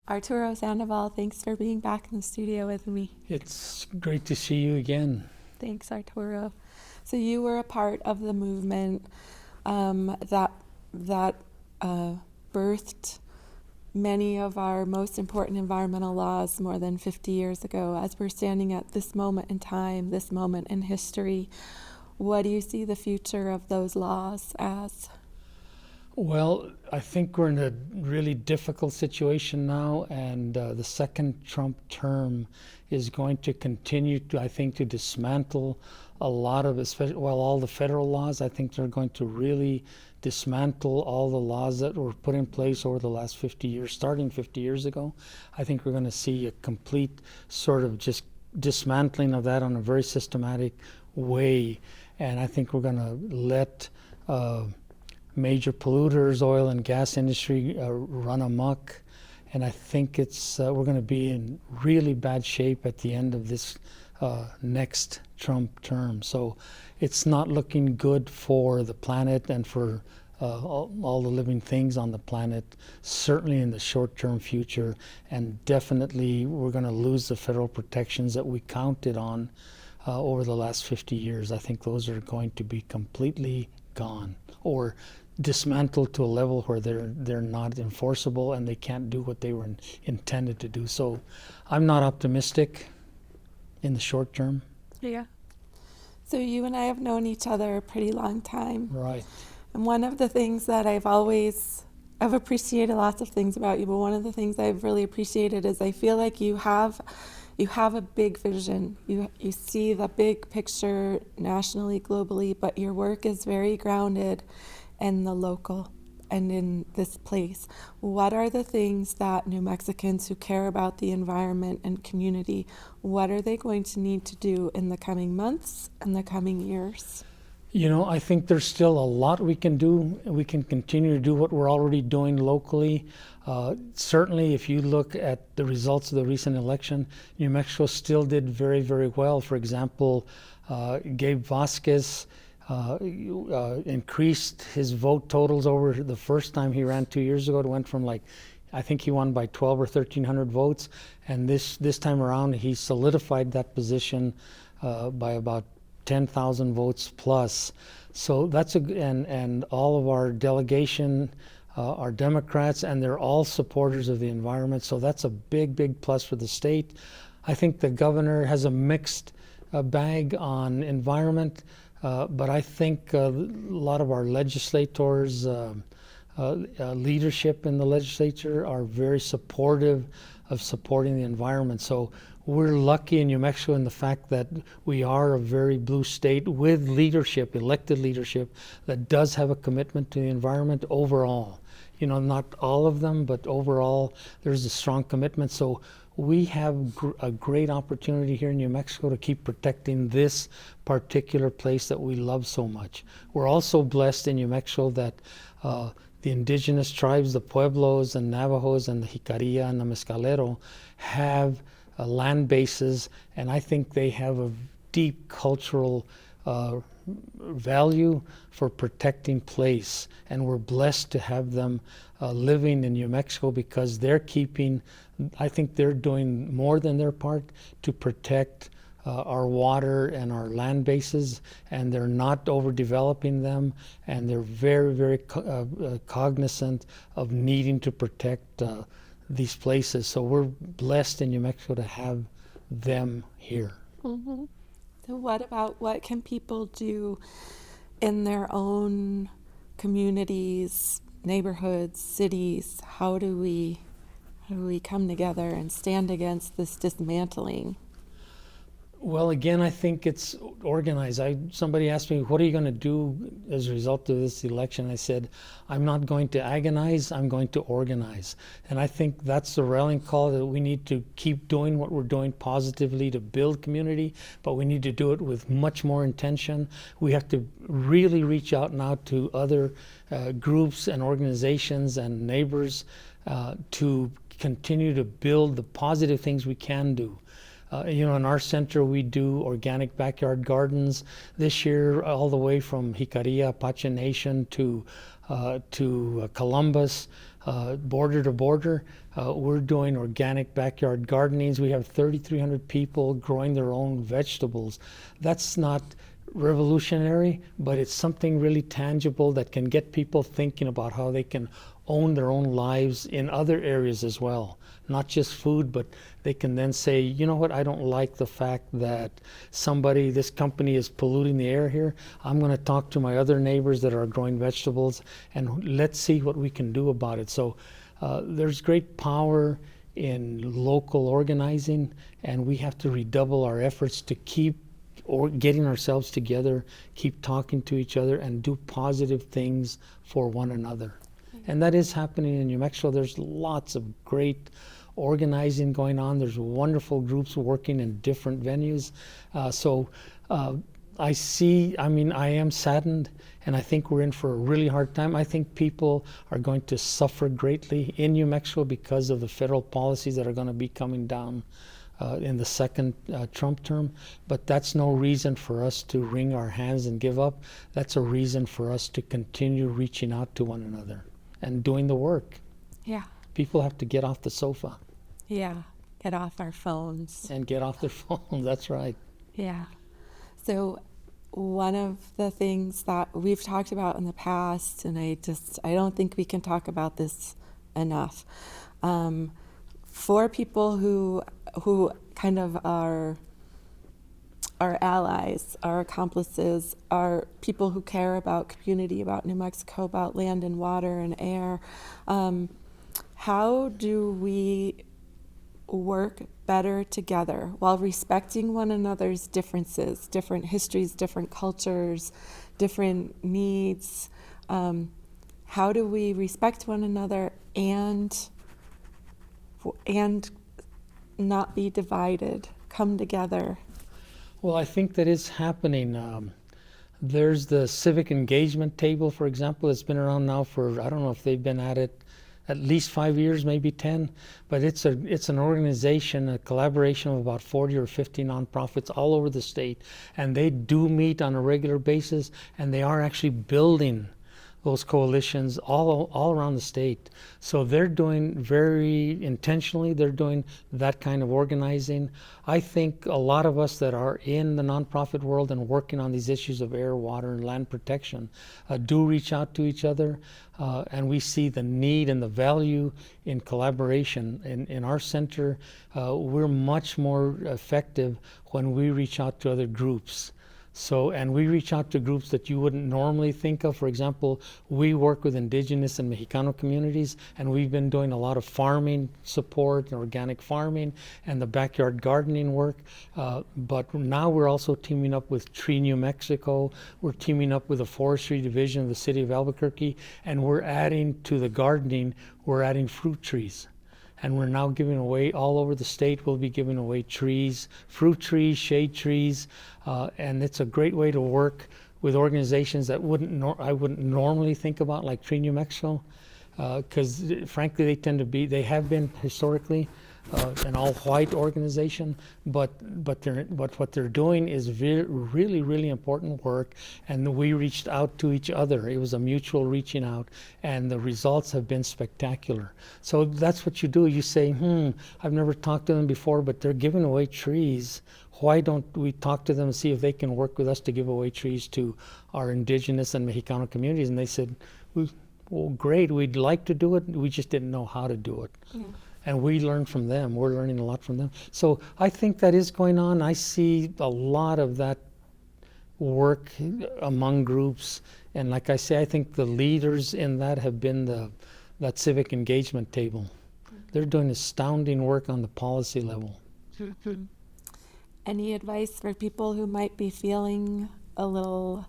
Arturo Sandoval, thanks for being back in the studio with me. It's great to see you again. Thanks, Arturo. So you were a part of the movement that birthed many of our most important environmental laws more than 50 years ago. As we're standing at this moment in time, this moment in history, what do you see the future of those laws as? Well, I think we're in a really difficult situation now, and the second Trump term is going to continue to, I think, to dismantle a lot of, especially, well, all the federal laws. I think they're going to really dismantle all the laws that were put in place over the last 50 years, starting 50 years ago. I think we're going to see a complete sort of just dismantling of that on a very systematic way, and I think we're going to let major polluters, oil and gas industry, run amok. And I think we're going to be in really bad shape at the end of this next Trump term. So it's not looking good for the planet and for all the living things on the planet, certainly in the short-term future. And definitely we're going to lose the federal protections that we counted on over the last 50 years. I think those are going to be completely gone, or dismantled to a level where they're not enforceable and they can't do what they were intended to do. So I'm not optimistic in the short term. Yeah. So you and I have known each other a pretty long time. Right. And one of the things that I've appreciated lots of things about you, but one of the things I've really appreciated is I feel like you have a big vision. You see the big picture nationally, globally, but your work is very grounded in the local and in this place. What are the things that New Mexicans who care about the environment and community, what are they going to need to do in the coming months and the coming years? You know, I think there's still a lot we can do. We can continue to do what we're already doing locally. Certainly, if you look at the results of the recent election, New Mexico still did very, very well. For example, Gabe Vasquez increased his vote totals over the first time he ran 2 years ago. It went from I think he won by 12 or 1,300 votes, and this time around he solidified that position by about 10,000 votes plus. So and all of our delegation are Democrats, and they're all supporters of the environment. So that's a big, big plus for the state. I think the governor has a mixed bag on environment. But I think a lot of our legislators, leadership in the legislature are very supportive of supporting the environment. So we're lucky in New Mexico in the fact that we are a very blue state with leadership, elected leadership, that does have a commitment to the environment overall. You know, not all of them, but overall there's a strong commitment. So we have a great opportunity here in New Mexico to keep protecting this particular place that we love so much. We're also blessed in New Mexico that the indigenous tribes, the Pueblos and Navajos and the Jicarilla and the Mescalero, have land bases, and I think they have a deep cultural value for protecting place, and we're blessed to have them living in New Mexico because I think they're doing more than their part to protect our water and our land bases, and they're not overdeveloping them, and they're very, very cognizant of needing to protect these places. So we're blessed in New Mexico to have them here. Mm-hmm. So what can people do in their own communities, neighborhoods, cities? How do we come together and stand against this dismantling? Well, again, I think it's organized. Somebody asked me, what are you going to do as a result of this election? I said, I'm not going to agonize, I'm going to organize. And I think that's the rallying call, that we need to keep doing what we're doing positively to build community, but we need to do it with much more intention. We have to really reach out now to other groups and organizations and neighbors to continue to build the positive things we can do. In our center, we do organic backyard gardens this year, all the way from Jicarilla, Apache Nation to Columbus. border to border. We're doing organic backyard gardenings. We have 3,300 people growing their own vegetables. That's not revolutionary, but it's something really tangible that can get people thinking about how they can own their own lives in other areas as well. Not just food, but they can then say, you know what, I don't like the fact that this company is polluting the air here. I'm going to talk to my other neighbors that are growing vegetables, and let's see what we can do about it. So there's great power in local organizing, and we have to redouble our efforts to keep getting ourselves together, keep talking to each other, and do positive things for one another. And that is happening in New Mexico. There's lots of great organizing going on. There's wonderful groups working in different venues. I am saddened, and I think we're in for a really hard time. I think people are going to suffer greatly in New Mexico because of the federal policies that are going to be coming down in the second Trump term. But that's no reason for us to wring our hands and give up. That's a reason for us to continue reaching out to one another and doing the work. Yeah. People have to get off the sofa. Yeah. Get off our phones. And get off their phones, that's right. Yeah. So one of the things that we've talked about in the past, and I don't think we can talk about this enough, for people who kind of are our allies, our accomplices, are people who care about community, about New Mexico, about land and water and air. How do we work better together while respecting one another's differences, different histories, different cultures, different needs? How do we respect one another and not be divided, come together? Well, I think that is happening. There's the civic engagement table, for example, that's been around now for, I don't know if they've been at it at least 5 years, maybe 10, but it's an organization, a collaboration of about 40 or 50 nonprofits all over the state, and they do meet on a regular basis, and they are actually building those coalitions all around the state. So they're doing very intentionally, they're doing that kind of organizing. I think a lot of us that are in the nonprofit world and working on these issues of air, water, and land protection do reach out to each other, and we see the need and the value in collaboration. In our center, we're much more effective when we reach out to other groups. And we reach out to groups that you wouldn't normally think of. For example, we work with indigenous and Mexicano communities, and we've been doing a lot of farming support, organic farming, and the backyard gardening work. But now we're also teaming up with Tree New Mexico. We're teaming up with the Forestry Division of the City of Albuquerque, and we're adding to the gardening, we're adding fruit trees. And we're now giving away all over the state. We'll be giving away trees, fruit trees, shade trees, and it's a great way to work with organizations that I wouldn't normally think about, like Tree New Mexico, because frankly they have been historically an all-white organization, but what they're doing is really, really important work, and we reached out to each other. It was a mutual reaching out, and the results have been spectacular. So that's what you do. You say, I've never talked to them before, but they're giving away trees. Why don't we talk to them and see if they can work with us to give away trees to our indigenous and Mexicano communities? And they said, well, great, we'd like to do it. We just didn't know how to do it. Yeah. And we learn from them. We're learning a lot from them. So I think that is going on. I see a lot of that work among groups. And like I say, I think the leaders in that have been that civic engagement table. They're doing astounding work on the policy level. Any advice for people who might be feeling a little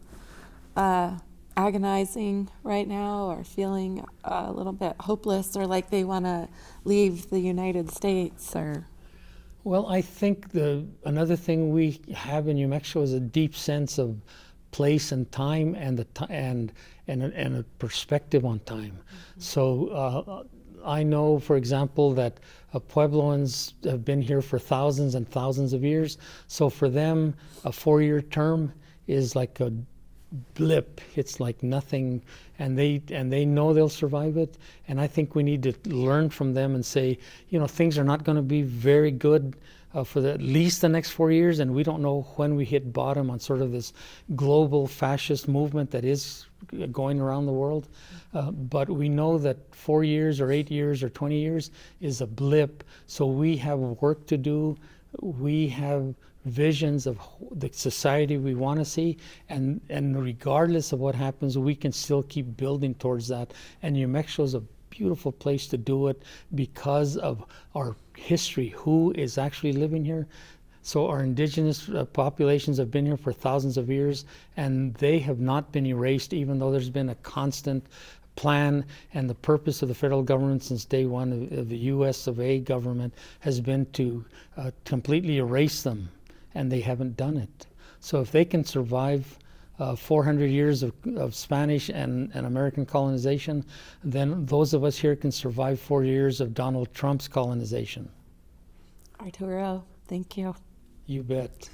agonizing right now, or feeling a little bit hopeless, or like they want to leave the United States? Or well, I think another thing we have in New Mexico is a deep sense of place and time, and a perspective on time. Mm-hmm. So I know, for example, that Puebloans have been here for thousands and thousands of years. So for them, a 4-year term is like a blip. It's like nothing, and they know they'll survive it. And I think we need to learn from them and say, things are not going to be very good for at least the next 4 years, and we don't know when we hit bottom on sort of this global fascist movement that is going around the world. But we know that 4 years or 8 years or 20 years is a blip. So we have work to do. We have visions of the society we want to see, and regardless of what happens, we can still keep building towards that. And New Mexico is a beautiful place to do it because of our history, who is actually living here. So our indigenous populations have been here for thousands of years, and they have not been erased, even though there's been a constant plan. And the purpose of the federal government since day one of the US of A government has been to completely erase them, and they haven't done it. So if they can survive 400 years of Spanish and American colonization, then those of us here can survive 4 years of Donald Trump's colonization. Arturo, thank you. You bet.